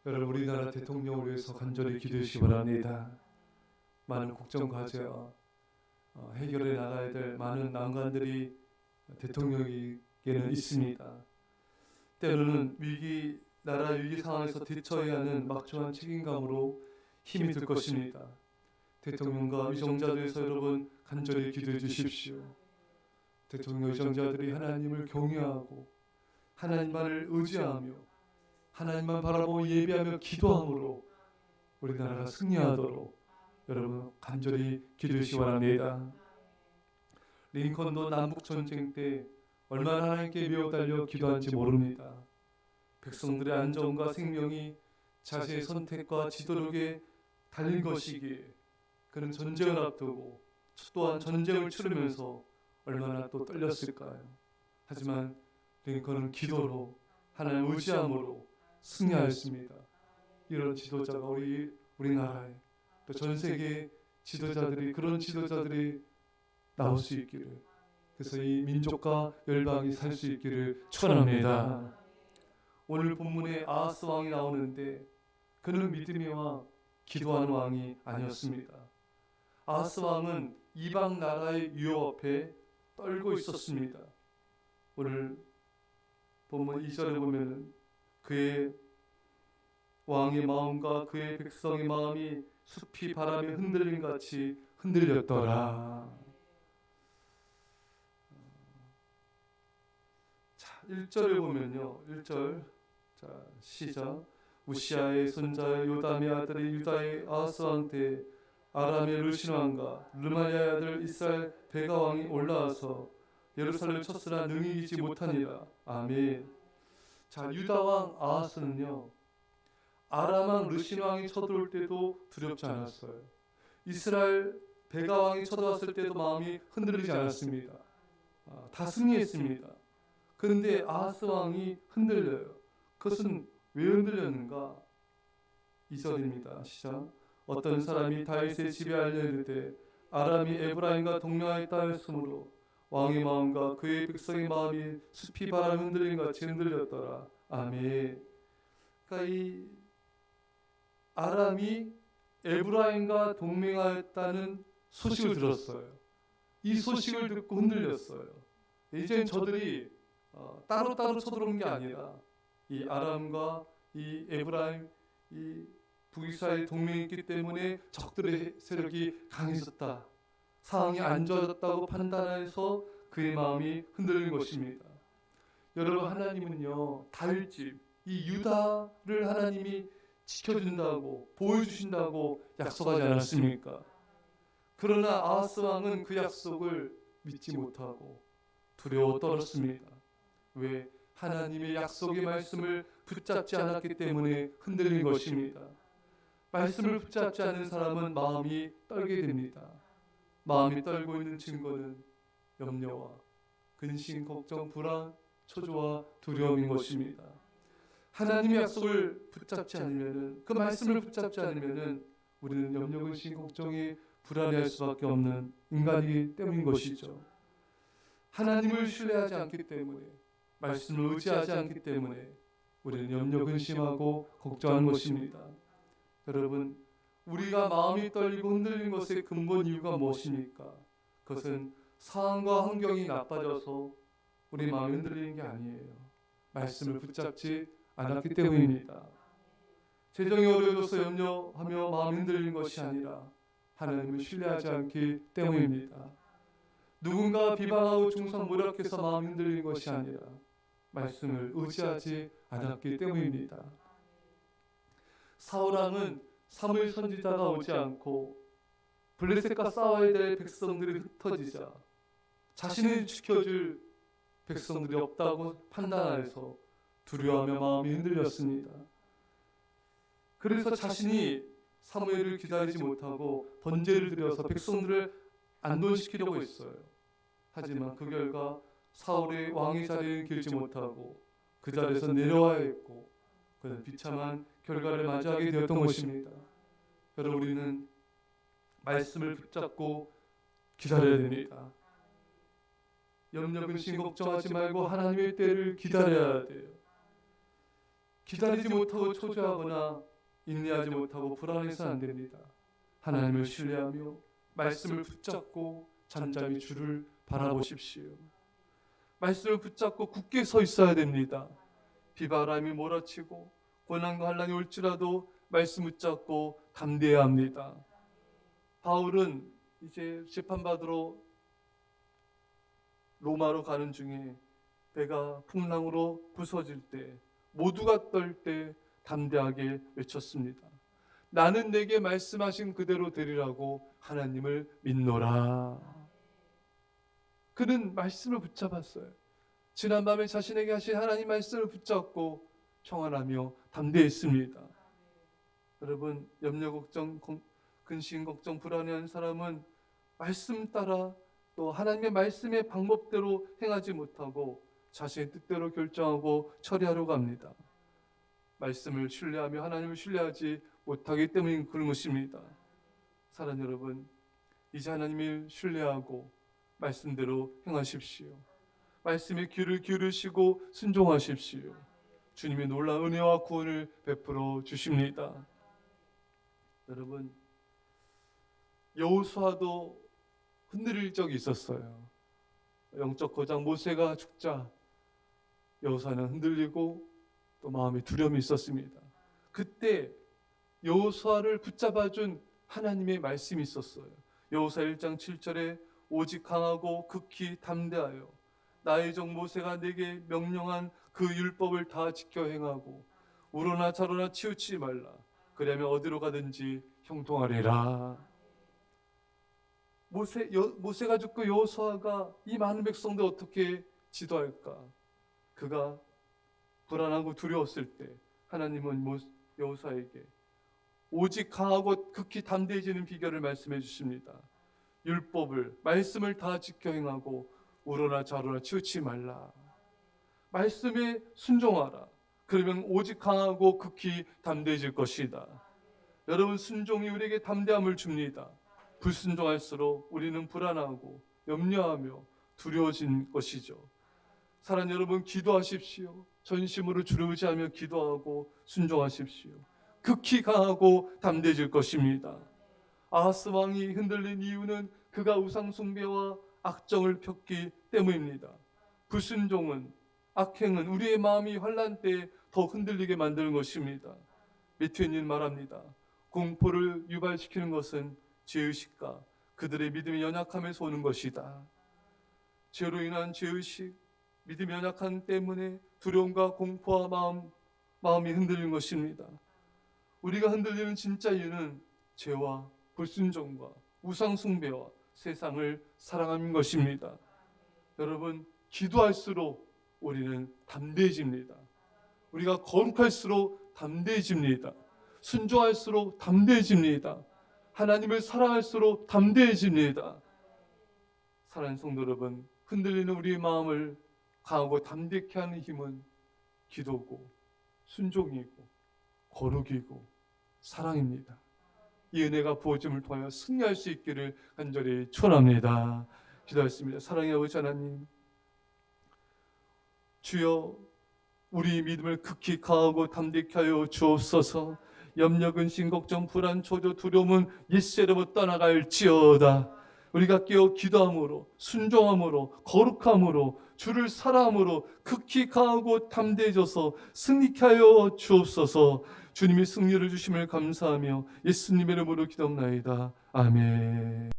여러분, 우리나라 대통령을 위해서 간절히 기도해 주시기 바랍니다. 많은 국정 과제와 해결해 나가야 될 많은 난관들이 대통령에게는 있습니다. 때로는 나라 위기 상황에서 대처해야 하는 막중한 책임감으로 힘이 들 것입니다. 대통령과 위정자들에서 여러분 간절히 기도해 주십시오. 대통령 위정자들이 하나님을 경외하고 하나님만을 의지하며 하나님만 바라보고 예배하며 기도함으로 우리나라가 승리하도록 여러분 간절히 기도해 주시기 바랍니다. 링컨도 남북전쟁 때 얼마나 하나님께 매어달려 기도한지 모릅니다. 백성들의 안전과 생명이 자신의 선택과 지도력에 달린 것이기에 그는 전쟁을 앞두고 또한 전쟁을 치르면서 얼마나 또 떨렸을까요? 하지만 링컨은 기도로 하나님을 의지함으로 승리하였습니다. 이런 지도자가 우리나라에 또 전 세계 지도자들이 그런 지도자들이 나올 수 있기를, 그래서 이 민족과 열방이 살 수 있기를 축원합니다. 오늘 본문에 아하스 왕이 나오는데 그는 믿음의 왕, 기도하는 왕이 아니었습니다. 아하스 왕은 이방 나라의 유혹 앞에 떨고 있었습니다. 오늘 본문 2절에 보면 그의 왕의 마음과 그의 백성의 마음이 숲이 바람에 흔들림 같이 흔들렸더라. 자, 1절에 보면요. 1절 시작. 우시아의 손자 요담의 아들이 유다의 아하스 왕 때 아람의 르신 왕과 르마리아의 아들 이스라엘 베가 왕이 올라와서 예루살렘을 쳤으나 능히 이기지 못하니라. 아멘. 자, 유다 왕 아하스는요, 아람 왕 르신 왕이 쳐들어올 때도 두렵지 않았어요. 이스라엘 베가 왕이 쳐들어왔을 때도 마음이 흔들리지 않았습니다. 다 승리했습니다. 그런데 아하스 왕이 흔들려요. 그것은 왜 흔들렸는가? 2절입니다. 시작. 어떤 사람이 다윗의 집에 알려 이르되 아람이 에브라임과 동맹하였다 하였으므로 왕의 마음과 그의 백성의 마음이 숲이 바람 흔들림 같이 흔들렸더라. 아멘. 그러니까 이 아람이 에브라임과 동맹하였다는 소식을 들었어요. 이 소식을 듣고 흔들렸어요. 이제는 저들이 따로따로 쳐들어온 게 아니라 이 아람과 이 에브라임, 이 북이스라엘 동맹이 있기 때문에 적들의 세력이 강해졌다, 상황이 안 좋아졌다고 판단해서 그의 마음이 흔들린 것입니다. 여러분, 하나님은요, 다윗집 이 유다를 하나님이 지켜준다고 보여주신다고 약속하지 않았습니까? 그러나 아하스 왕은 그 약속을 믿지 못하고 두려워 떨었습니다. 왜? 하나님의 약속의 말씀을 붙잡지 않았기 때문에 흔들린 것입니다. 말씀을 붙잡지 않는 사람은 마음이 떨게 됩니다. 마음이 떨고 있는 증거는 염려와 근심, 걱정, 불안, 초조와 두려움인 것입니다. 하나님의 약속을 붙잡지 않으면은, 그 말씀을 붙잡지 않으면은 우리는 염려, 근심, 걱정이 불안해할 수밖에 없는 인간이기 때문인 것이죠. 하나님을 신뢰하지 않기 때문에, 말씀을 의지하지 않기 때문에 우리는 염려, 근심하고 걱정하는 것입니다. 여러분, 우리가 마음이 떨리고 흔들린 것의 근본 이유가 무엇입니까? 그것은 상황과 환경이 나빠져서 우리 마음이 흔들리는 게 아니에요. 말씀을 붙잡지 않았기 때문입니다. 재정이 어려워져서 염려하며 마음이 흔들리는 것이 아니라 하나님을 신뢰하지 않기 때문입니다. 누군가 비방하고 중상 모략해서 마음이 흔들리는 것이 아니라 말씀을 의지하지 않았기 때문입니다. 사울왕은 사무엘 선지자가 오지 않고 블레셋과 싸워야 될 백성들이 흩어지자 자신을 지켜줄 백성들이 없다고 판단하여서 두려워하며 마음이 흔들렸습니다. 그래서 자신이 사무엘을 기다리지 못하고 번제를 드려서 백성들을 안돈시키려고 했어요. 하지만 그 결과 사울의 왕의 자리를 길지 못하고 그 자리에서 내려와야 했고 그는 비참한 결과를 맞이하게 되었던 것입니다. 여러분, 우리는 말씀을 붙잡고 기다려야 됩니다. 염려, 근심, 걱정하지 말고 하나님의 때를 기다려야 돼요. 기다리지 못하고 초조하거나 인내하지 못하고 불안해서는 안 됩니다. 하나님을 신뢰하며 말씀을 붙잡고 잠잠히 주를 바라보십시오. 말씀을 붙잡고 굳게 서 있어야 됩니다. 비바람이 몰아치고 고난과 환난이 올지라도 말씀 붙잡고 담대해야 합니다. 바울은 이제 재판받으러 로마로 가는 중에 배가 풍랑으로 부서질 때, 모두가 떨 때 담대하게 외쳤습니다. 나는 내게 말씀하신 그대로 되리라고 하나님을 믿노라. 그는 말씀을 붙잡았어요. 지난밤에 자신에게 하신 하나님 말씀을 붙잡고 평안하며 담대했습니다. 여러분, 염려 걱정, 근심 걱정, 불안해하는 사람은 말씀 따라 또 하나님의 말씀의 방법대로 행하지 못하고 자신의 뜻대로 결정하고 처리하려고 합니다. 말씀을 신뢰하며 하나님을 신뢰하지 못하기 때문인 그런 것입니다. 사랑하는 여러분, 이제 하나님을 신뢰하고 말씀대로 행하십시오. 말씀에 귀를 기울이시고 순종하십시오. 주님의 놀라운 은혜와 구원을 베풀어 주십니다. 여러분, 여호수아도 흔들릴 적이 있었어요. 영적 거장 모세가 죽자 여호수아는 흔들리고 또 마음에 두려움이 있었습니다. 그때 여호수아를 붙잡아준 하나님의 말씀이 있었어요. 여호수아 1장 7절에 오직 강하고 극히 담대하여 나의 종 모세가 내게 명령한 그 율법을 다 지켜 행하고 우로나 좌로나 치우치지 말라. 그러면 어디로 가든지 형통하리라. 모세가 죽고 여호수아가 이 많은 백성들 어떻게 지도할까? 그가 불안하고 두려웠을 때 하나님은 여호수아에게 오직 강하고 극히 담대해지는 비결을 말씀해 주십니다. 율법을, 말씀을 다 지켜 행하고 우로나 좌로나 치우치지 말라. 말씀에 순종하라. 그러면 오직 강하고 극히 담대해질 것이다. 여러분, 순종이 우리에게 담대함을 줍니다. 불순종할수록 우리는 불안하고 염려하며 두려워진 것이죠. 사랑하는 여러분, 기도하십시오. 전심으로 주를 의지하며 기도하고 순종하십시오. 극히 강하고 담대해질 것입니다. 아하스 왕이 흔들린 이유는 그가 우상 숭배와 악정을 폈기 때문입니다. 불순종은, 악행은 우리의 마음이 환난 때에 더 흔들리게 만드는 것입니다. 매튜님 말합니다. 공포를 유발시키는 것은 죄의식과 그들의 믿음의 연약함에서 오는 것이다. 죄로 인한 죄의식, 믿음의 연약함 때문에 두려움과 공포와 마음이 흔들리는 것입니다. 우리가 흔들리는 진짜 이유는 죄와 불순종과 우상숭배와 세상을 사랑하는 것입니다. 여러분, 기도할수록 우리는 담대해집니다. 우리가 거룩할수록 담대해집니다. 순종할수록 담대해집니다. 하나님을 사랑할수록 담대해집니다. 사랑하는 성도 여러분, 흔들리는 우리의 마음을 강하고 담대케 하는 힘은 기도고 순종이고 거룩이고 사랑입니다. 이 은혜가 부어짐을 통하여 승리할 수 있기를 간절히 축원합니다. 기도하겠습니다. 사랑의 아버지 하나님, 주여, 우리 믿음을 극히 강하고 담대케 하여 주옵소서. 염려, 근심, 걱정, 불안, 초조, 두려움은 예수로 떠나갈지어다. 우리가 깨어 기도함으로, 순종함으로, 거룩함으로, 주를 사랑함으로 극히 강하고 담대해져서 승리케 하여 주옵소서. 주님이 승리를 주심을 감사하며 예수님의 이름으로 기도합나이다. 아멘.